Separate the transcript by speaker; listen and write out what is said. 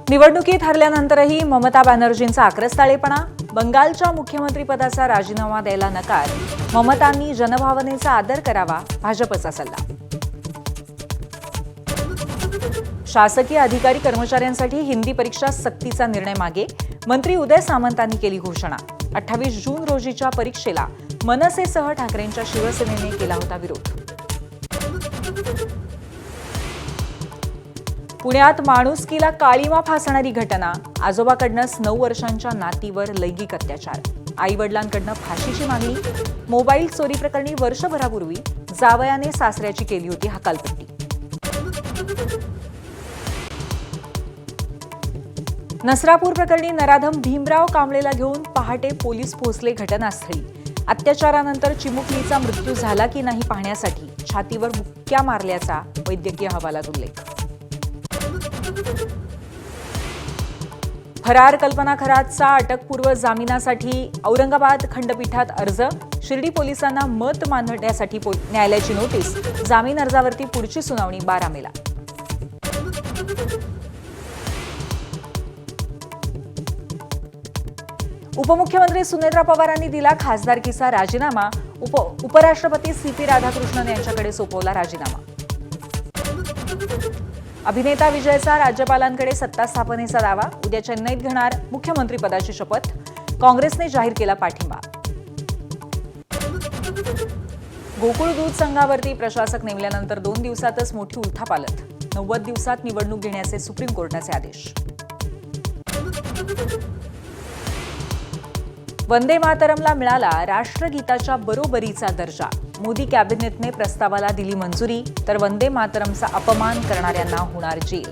Speaker 1: निवडणुकीत हरल्यानंतरही ममता बॅनर्जींचा आक्रस्ताळेपणा, बंगालच्या मुख्यमंत्रीपदाचा राजीनामा द्यायला नकार, ममतांनी जनभावनेचा आदर करावा, भाजपचा सल्ला. शासकीय अधिकारी कर्मचाऱ्यांसाठी हिंदी परीक्षा सक्तीचा निर्णय मागे, मंत्री उदय सामंतांनी केली घोषणा. 28 जून रोजीच्या परीक्षेला मनसेसह ठाकरेंच्या शिवसेनेने केला होता विरोध. पुण्यात माणुसकीला काळीमा फासणारी घटना, आजोबाकडनं 9 वर्षांच्या नातीवर लैंगिक अत्याचार, आईवडिलांकडनं फाशीची मागणी. मोबाईल चोरी प्रकरणी वर्षभरापूर्वी जावयाने सासऱ्याची केली होती हकालपट्टी. नसरापूर प्रकरणी नराधम भीमराव कांबळेला घेऊन पहाटे पोलीस पोहोचले घटनास्थळी. अत्याचारानंतर चिमुकलीचा मृत्यू झाला की नाही पाहण्यासाठी छातीवर मुक्क्या मारल्याचा वैद्यकीय अहवालात उल्लेख. फरार कल्पना खरातचा अटकपूर्व जामिनासाठी औरंगाबाद खंडपीठात अर्ज, शिर्डी पोलिसांना मत मांडण्यासाठी न्यायालयाची नोटीस. जामीन अर्जावरती पुढची सुनावणी 12 मेला. उपमुख्यमंत्री सुनेत्रा पवारांनी दिला खासदारकीचा राजीनामा. उपराष्ट्रपती सीपी राधाकृष्णन यांच्याकडे सोपवला राजीनामा. अभिनेता विजयचा राज्यपालांकडे सत्ता स्थापनेचा दावा. उद्या चेन्नईत घेणार मुख्यमंत्रीपदाची शपथ. काँग्रेसने जाहीर केला पाठिंबा. गोकुळ दूध संघावरती प्रशासक नेमल्यानंतर 2 दिवसातच मोठी उलथापालथ. 90 दिवसात निवडणूक घेण्याचे सुप्रीम कोर्टाचे आदेश. वंदे मातरमला मिळाला राष्ट्रगीताच्या बरोबरीचा दर्जा. मोदी कॅबिनेटने प्रस्तावाला दिली मंजुरी, तर वंदे मातरमचा अपमान करणाऱ्यांना होणार जेल.